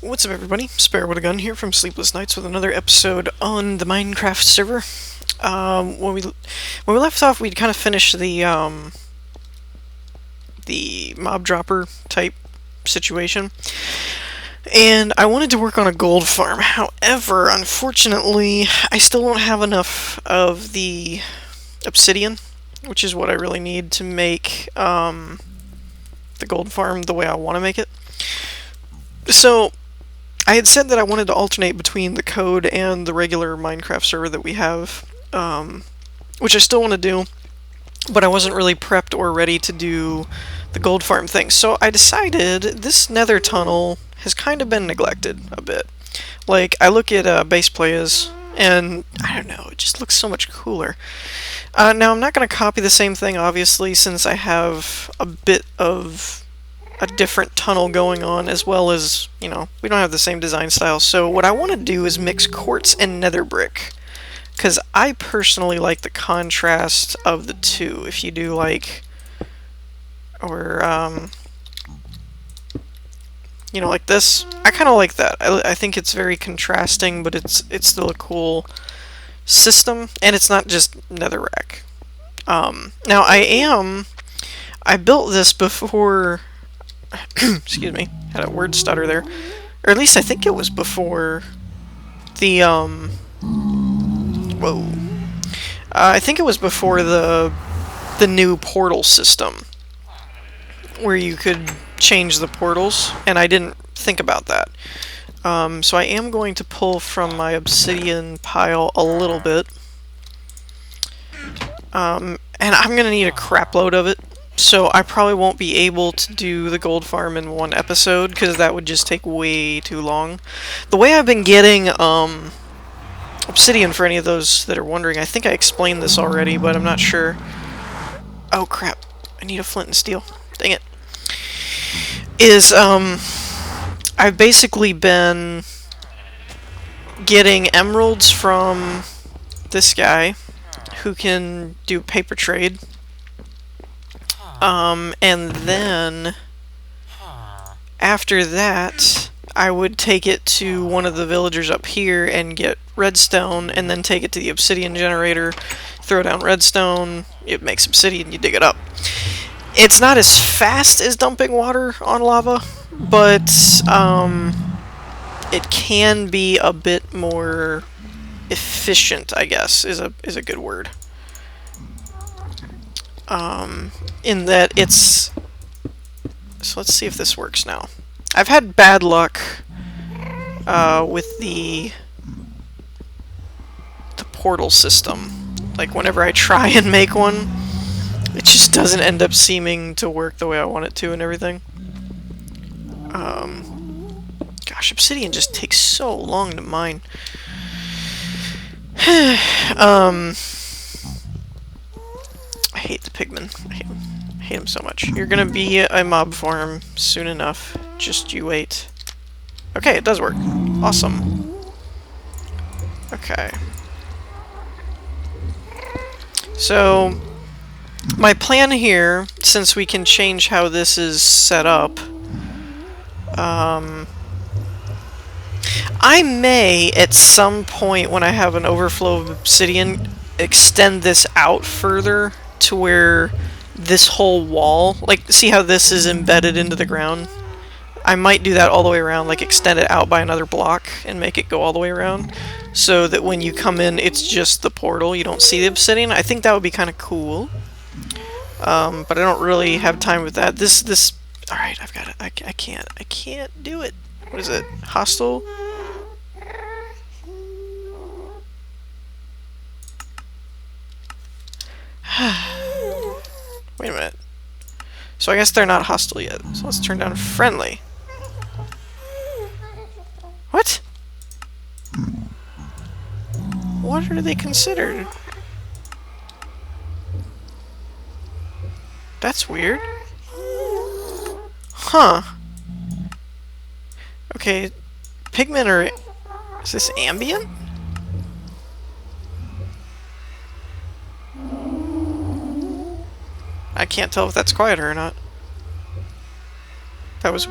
What's up, everybody? Spare with a Gun here from Sleepless Nights with another episode on the Minecraft server. When we left off, we'd kind of finished the mob dropper type situation, and I wanted to work on a gold farm. However, unfortunately, I still don't have enough of the obsidian, which is what I really need to make the gold farm the way I want to make it. So I had said that I wanted to alternate between the code and the regular Minecraft server that we have, which I still want to do, but I wasn't really prepped or ready to do the gold farm thing. So I decided this Nether Tunnel has kind of been neglected a bit. Like, I look at base players, and I don't know, it just looks so much cooler. Now, I'm not going to copy the same thing, obviously, since I have a bit of a different tunnel going on, as well as, you know, we don't have the same design style. So what I want to do is mix quartz and nether brick, because I personally like the contrast of the two. If you do like, or you know, like this, I kind of like that. I think it's very contrasting, but it's still a cool system, and it's not just netherrack. Now I built this before. Excuse me, had a word stutter there. Or at least I think it was before the, whoa. I think it was before the new portal system, where you could change the portals, and I didn't think about that. So I am going to pull from my obsidian pile a little bit. And I'm going to need a crap load of it. So I probably won't be able to do the gold farm in one episode, because that would just take way too long. The way I've been getting obsidian, for any of those that are wondering, I think I explained this already, but I'm not sure. Oh crap, I need a flint and steel. Dang it. I've basically been getting emeralds from this guy, who can do paper trade. And then after that, I would take it to one of the villagers up here and get redstone, and then take it to the obsidian generator, throw down redstone, it makes obsidian, you dig it up. It's not as fast as dumping water on lava, but it can be a bit more efficient, I guess, is a good word. In that it's... So let's see if this works now. I've had bad luck with the portal system. Like, whenever I try and make one, it just doesn't end up seeming to work the way I want it to and everything. Gosh, obsidian just takes so long to mine. I hate the pigmen. I hate them so much. You're gonna be a mob farm soon enough. Just you wait. Okay, it does work. Awesome. Okay. So, my plan here, since we can change how this is set up, I may, at some point when I have an overflow of obsidian, extend this out further to where this whole wall, like, see how this is embedded into the ground? I might do that all the way around, like extend it out by another block and make it go all the way around, so that when you come in, it's just the portal, you don't see the obsidian. I think that would be kind of cool. But I don't really have time with that. Alright, I've got it. I can't do it. What is it? Hostile? Wait a minute. So I guess they're not hostile yet. So let's turn down friendly. What? What are they considered? That's weird. Huh. Okay. Pigmen are... Is this ambient? I can't tell if that's quieter or not. That was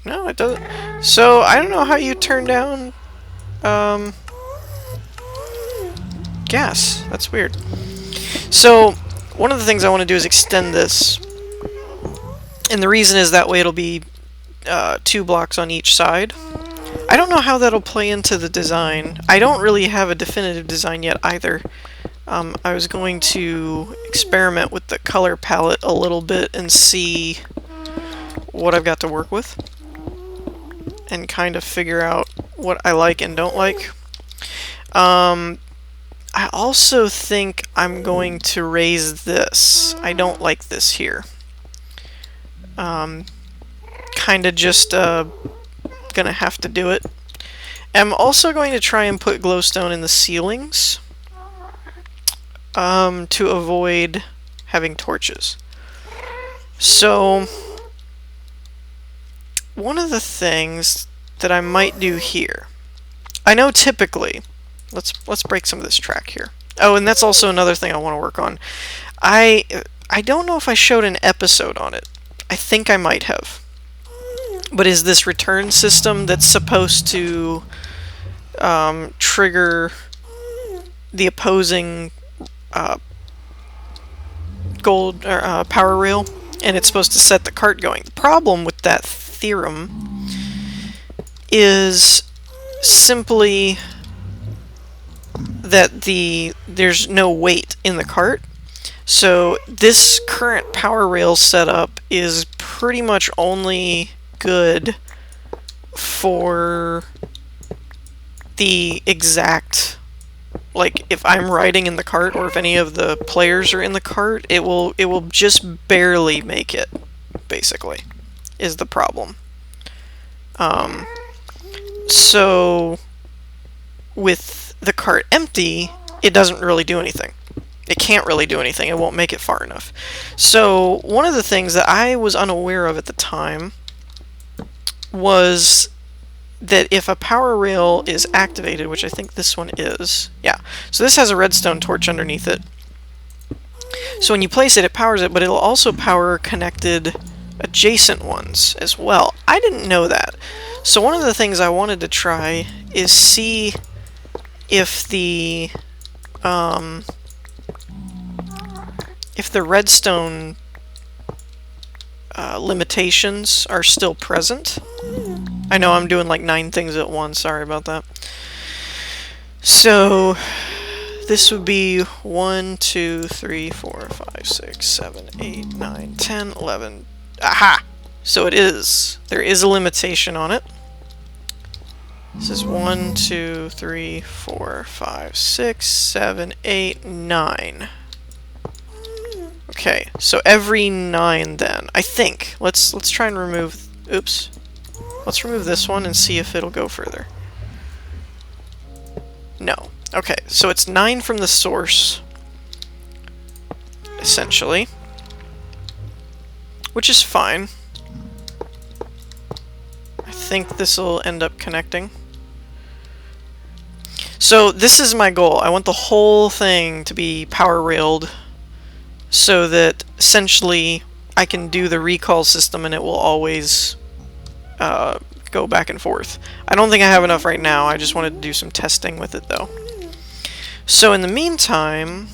No, it doesn't. So, I don't know how you turn down, gas. That's weird. So, one of the things I want to do is extend this. And the reason is that way it'll be 2 blocks on each side. I don't know how that'll play into the design. I don't really have a definitive design yet either. I was going to experiment with the color palette a little bit and see what I've got to work with. And kind of figure out what I like and don't like. I also think I'm going to raise this. I don't like this here. Kind of just gonna have to do it. I'm also going to try and put glowstone in the ceilings to avoid having torches. So one of the things that I might do here, I know typically, let's break some of this track here. Oh, and that's also another thing I want to work on. I don't know if I showed an episode on it. I think I might have. But is this return system that's supposed to trigger the opposing gold or power rail, and it's supposed to set the cart going. The problem with that theorem is simply that there's no weight in the cart. So this current power rail setup is pretty much only good for the exact, like if I'm riding in the cart or if any of the players are in the cart, it will just barely make it, basically, is the problem. So with the cart empty, it doesn't really do anything. It can't really do anything. It won't make it far enough. So one of the things that I was unaware of at the time was that if a power rail is activated, which I think this one is, yeah, so this has a redstone torch underneath it. So when you place it, it powers it, but it'll also power connected adjacent ones as well. I didn't know that. So one of the things I wanted to try is see if the redstone limitations are still present. I know I'm doing like 9 things at once, sorry about that. So this would be 1, 2, 3, 4, 5, 6, 7, 8, 9, 10, 11. Aha! So it is. There is a limitation on it. This is 1, 2, 3, 4, 5, 6, 7, 8, 9. Okay, so every 9 then. I think. Let's try and remove... Oops. Let's remove this one and see if it'll go further. No. Okay, so it's 9 from the source, essentially. Which is fine. I think this will end up connecting. So this is my goal. I want the whole thing to be power railed so that essentially I can do the recall system and it will always go back and forth. I don't think I have enough right now. I just wanted to do some testing with it though. So in the meantime,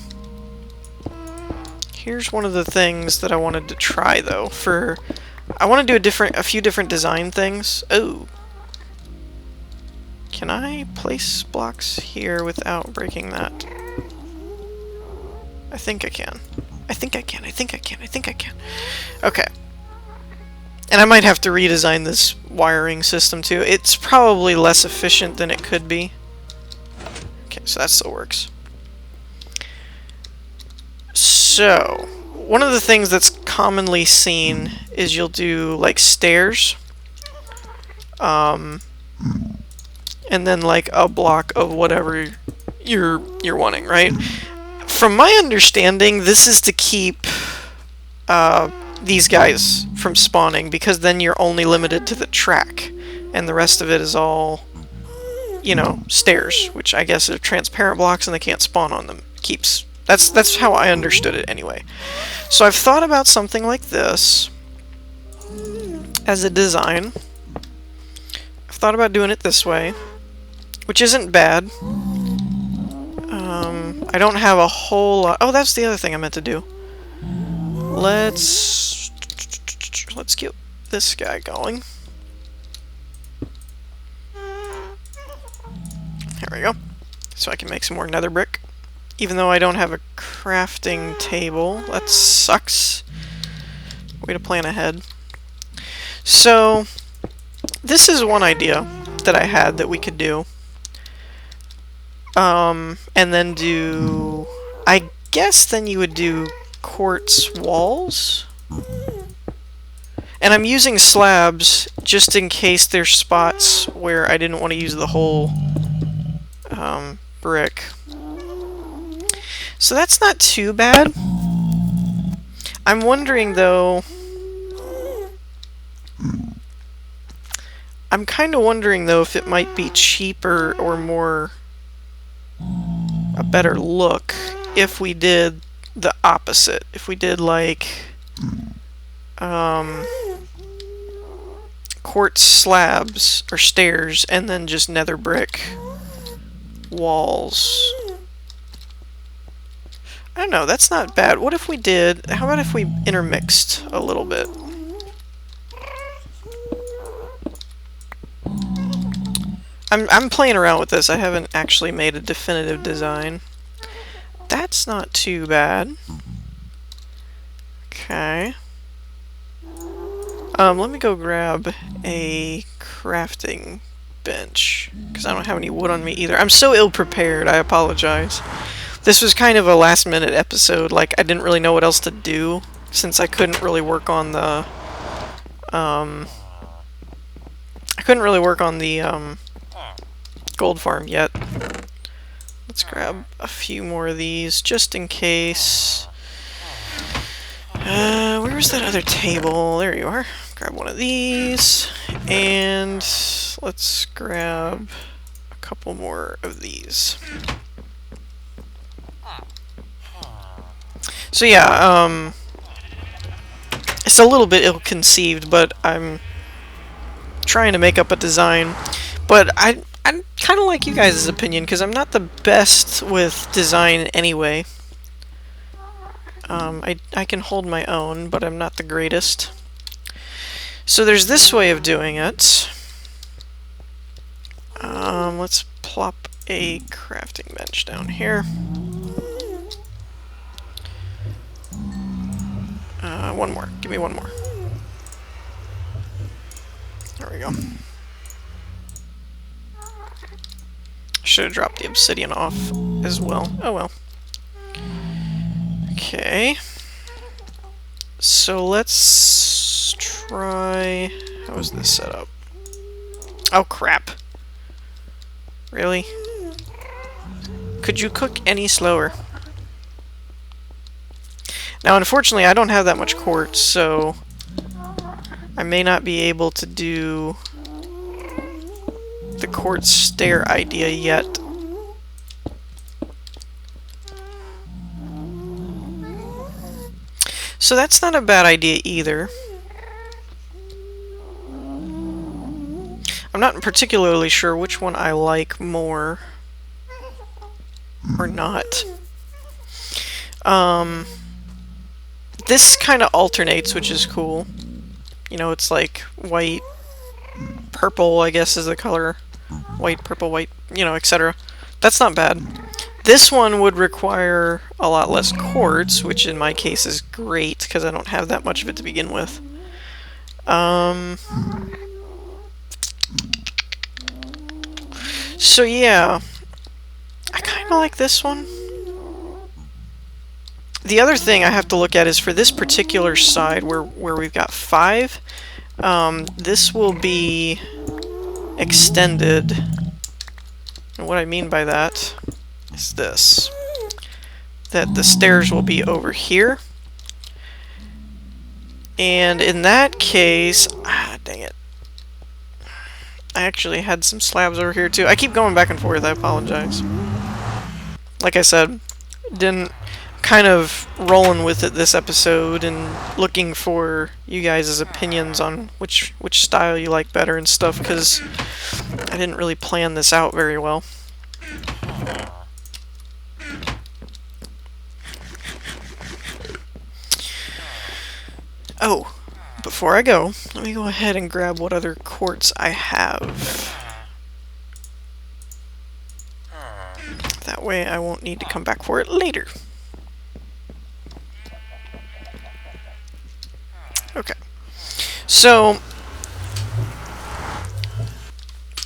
here's one of the things that I wanted to try though. I want to do a few different design things. Oh. Can I place blocks here without breaking that? I think I can. I think I can. I think I can. I think I can. Okay. And I might have to redesign this wiring system too. It's probably less efficient than it could be. Okay, so that still works. So, one of the things that's commonly seen is you'll do like stairs. And then like a block of whatever you're wanting, right? From my understanding, this is to keep these guys from spawning, because then you're only limited to the track, and the rest of it is all, you know, stairs, which I guess are transparent blocks and they can't spawn on them. That's how I understood it anyway. So I've thought about something like this as a design. thought about doing it this way, which isn't bad. I don't have a whole lot. Oh, that's the other thing I meant to do. Let's get this guy going. There we go. So I can make some more nether brick. Even though I don't have a crafting table. That sucks. Way to plan ahead. So, this is one idea that I had that we could do. And then do... I guess then you would do quartz walls? And I'm using slabs just in case there's spots where I didn't want to use the whole brick. So that's not too bad. I'm wondering though... I'm kind of wondering though if it might be cheaper or more... a better look if we did the opposite. If we did like quartz slabs or stairs and then just nether brick walls. I don't know, that's not bad. What if we did, how about if we intermixed a little bit? I'm playing around with this. I haven't actually made a definitive design. That's not too bad. Okay. Let me go grab a crafting bench, because I don't have any wood on me either. I'm so ill-prepared, I apologize. This was kind of a last-minute episode, like, I didn't really know what else to do, since I couldn't really work on the, gold farm yet. Let's grab a few more of these, just in case. Where was that other table? There you are. Grab one of these, and let's grab a couple more of these. So yeah, it's a little bit ill-conceived, but I'm trying to make up a design. But I'm kind of like you guys' opinion, because I'm not the best with design anyway. I can hold my own, but I'm not the greatest. So there's this way of doing it. Let's plop a crafting bench down here. One more. Give me one more. There we go. Should have dropped the obsidian off as well. Oh well. Okay. So let's try... How is this set up? Oh crap. Really? Could you cook any slower? Now unfortunately I don't have that much quartz, so I may not be able to do the quartz stair idea yet. So that's not a bad idea either. I'm not particularly sure which one I like more or not. This kind of alternates, which is cool. You know, it's like white, purple, I guess is the color. White, purple, white, you know, etc. That's not bad. This one would require a lot less quartz, which in my case is great, because I don't have that much of it to begin with. So yeah, I kind of like this one. The other thing I have to look at is for this particular side where we've got 5, this will be extended. And what I mean by that is this. That the stairs will be over here. And in that case, dang it. I actually had some slabs over here too. I keep going back and forth, I apologize. Like I said, I'm kind of rolling with it this episode and looking for you guys' opinions on which style you like better and stuff, because I didn't really plan this out very well. Oh, before I go, let me go ahead and grab what other quartz I have. That way I won't need to come back for it later. Okay. So,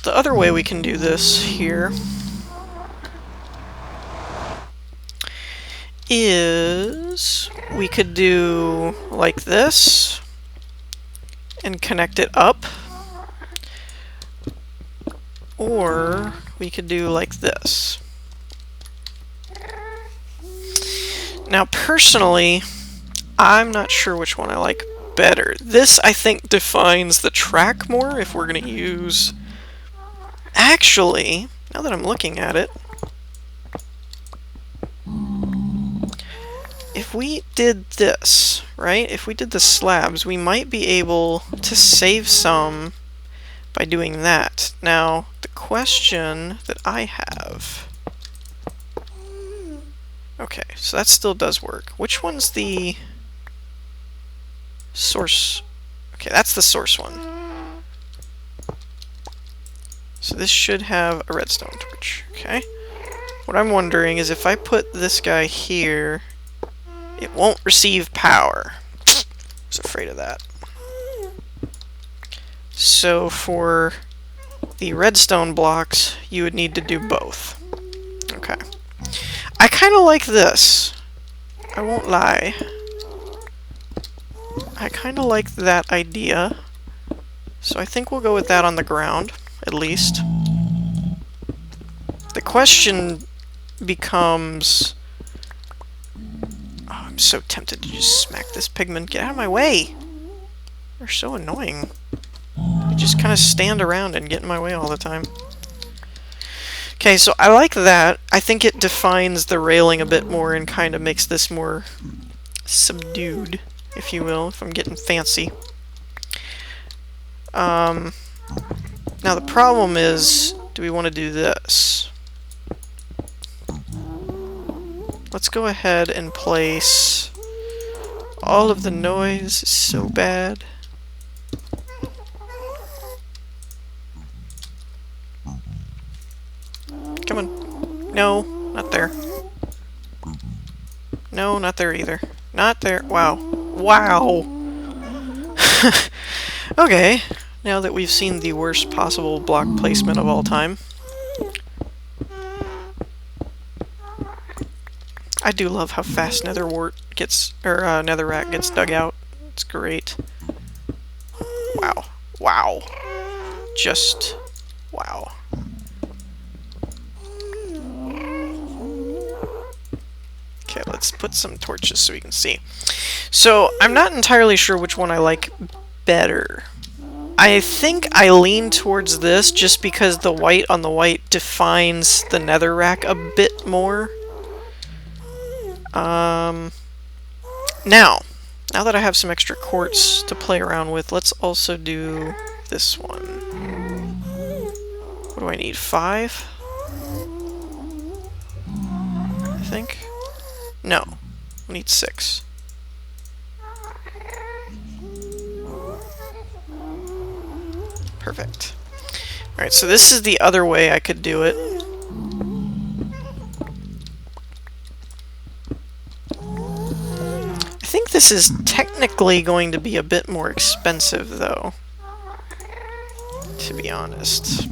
the other way we can do this here is we could do like this and connect it up, or we could do like this. Now personally, I'm not sure which one I like better. This, I think, defines the track more if we're going to use... Actually, now that I'm looking at it, if we did this, right? If we did the slabs, we might be able to save some by doing that. Now, the question that I have... Okay, so that still does work. Which one's the source? Okay, that's the source one. So this should have a redstone torch. Okay. What I'm wondering is if I put this guy here, it won't receive power. I was afraid of that. So for the redstone blocks, you would need to do both. Okay. I kind of like this. I won't lie. I kind of like that idea. So I think we'll go with that on the ground, at least. The question becomes... Oh, I'm so tempted to just smack this pigman. Get out of my way! They're so annoying. They just kind of stand around and get in my way all the time. Okay, so I like that. I think it defines the railing a bit more and kind of makes this more subdued, if you will, if I'm getting fancy. Now the problem is, do we want to do this? Let's go ahead and place... All of the noise is so bad. Come on. No, not there. No, not there either. Not there. Wow. Wow! Okay, now that we've seen the worst possible block placement of all time. I do love how fast netherwort gets, or netherrack gets dug out. It's great. Wow. Wow. Just wow. Okay, let's put some torches so we can see. So, I'm not entirely sure which one I like better. I think I lean towards this just because the white on the white defines the netherrack a bit more. Now that I have some extra quartz to play around with, let's also do this one. What do I need? 5? I think? No. I need 6. Perfect. Alright, so this is the other way I could do it. I think this is technically going to be a bit more expensive, though. To be honest.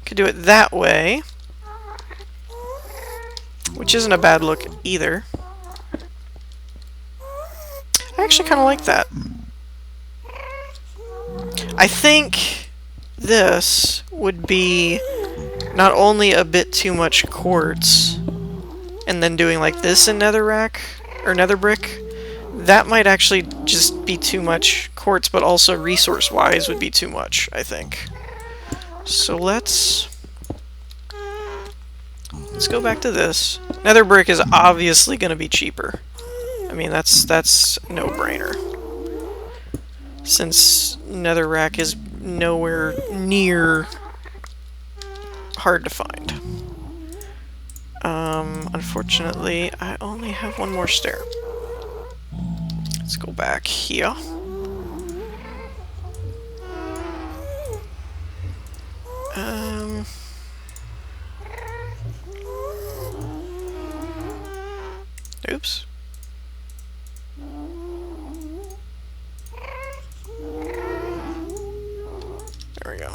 Could do it that way. Which isn't a bad look either. I actually kind of like that. I think this would be not only a bit too much quartz, and then doing like this in netherrack, or nether brick, that might actually just be too much quartz, but also resource-wise would be too much, I think. So let's let's go back to this. Nether brick is obviously going to be cheaper. I mean, that's no-brainer. Since netherrack is nowhere near hard to find. Unfortunately, I only have one more stair. Let's go back here. Oops. There we go.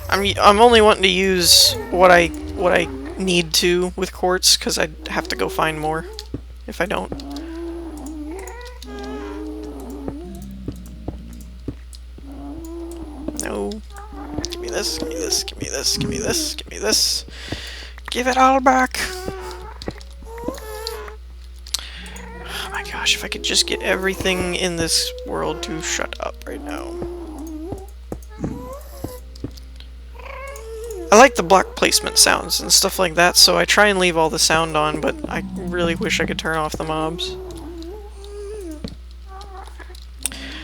I'm only wanting to use what I need to with quartz, because I'd have to go find more if I don't. No. Give me this, give me this, give me this, give me this, give me this. Give it all back. Oh my gosh, if I could just get everything in this world to shut up right now. I like the block placement sounds and stuff like that, so I try and leave all the sound on, but I really wish I could turn off the mobs.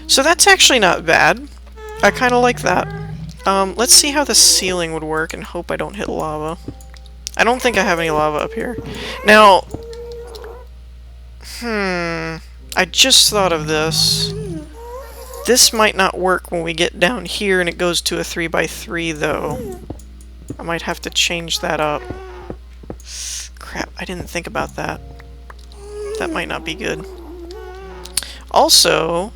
So that's actually not bad. I kind of like that. Let's see how the ceiling would work and hope I don't hit lava. I don't think I have any lava up here. Now, I just thought of this. This might not work when we get down here and it goes to a 3x3 though. I might have to change that up. Crap, I didn't think about that. That might not be good. Also,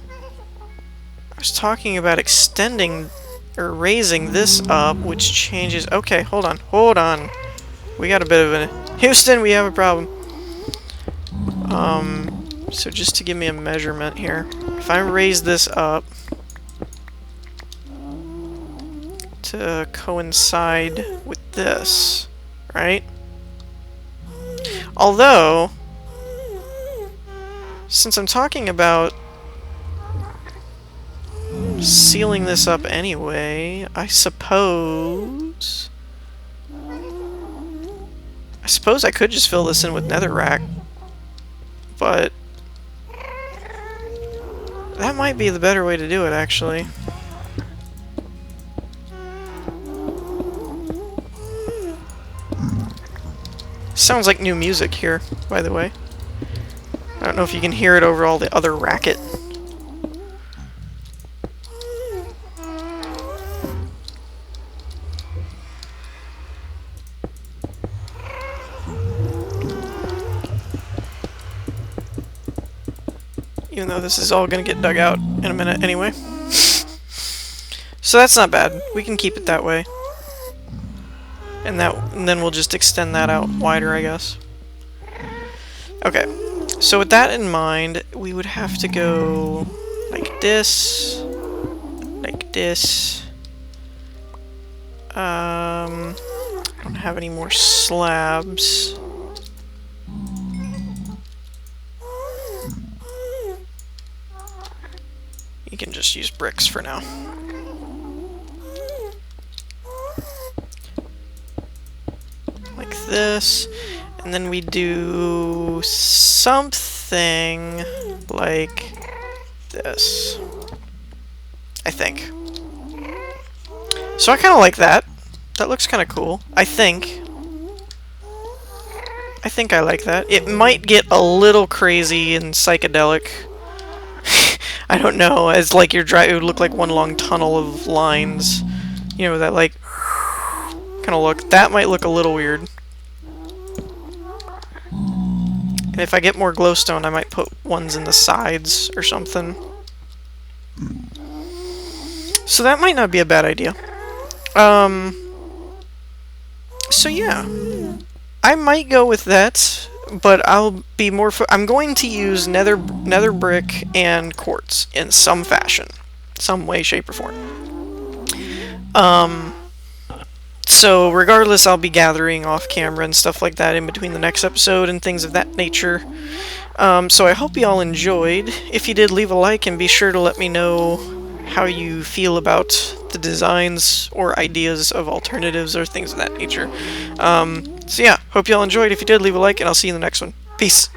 I was talking about extending or raising this up, which changes... Okay, hold on, hold on. We got a bit of a... Houston, we have a problem. So just to give me a measurement here. If I raise this up to coincide with this, right? Although, since I'm talking about sealing this up anyway, I suppose I could just fill this in with netherrack, but that might be the better way to do it, actually. Sounds like new music here, by the way. I don't know if you can hear it over all the other racket. Even though this is all gonna get dug out in a minute anyway. So that's not bad. We can keep it that way. And then we'll just extend that out wider, I guess. Okay. So with that in mind, we would have to go like this. Like this. I don't have any more slabs. You can just use bricks for now. Like this. And then we do something like this. I think. So I kind of like that. That looks kind of cool. I think I like that. It might get a little crazy and psychedelic. I don't know, as like you're driving, it would look like one long tunnel of lines. You know, that like kind of look. That might look a little weird. And if I get more glowstone, I might put ones in the sides or something. So that might not be a bad idea. So yeah, I might go with that, but I'll be more. I'm going to use nether brick and quartz in some fashion, some way, shape, or form. So regardless, I'll be gathering off camera and stuff like that in between the next episode and things of that nature. So I hope you all enjoyed. If you did, leave a like and be sure to let me know how you feel about the designs or ideas of alternatives or things of that nature. So yeah, hope y'all enjoyed. If you did, leave a like, and I'll see you in the next one. Peace.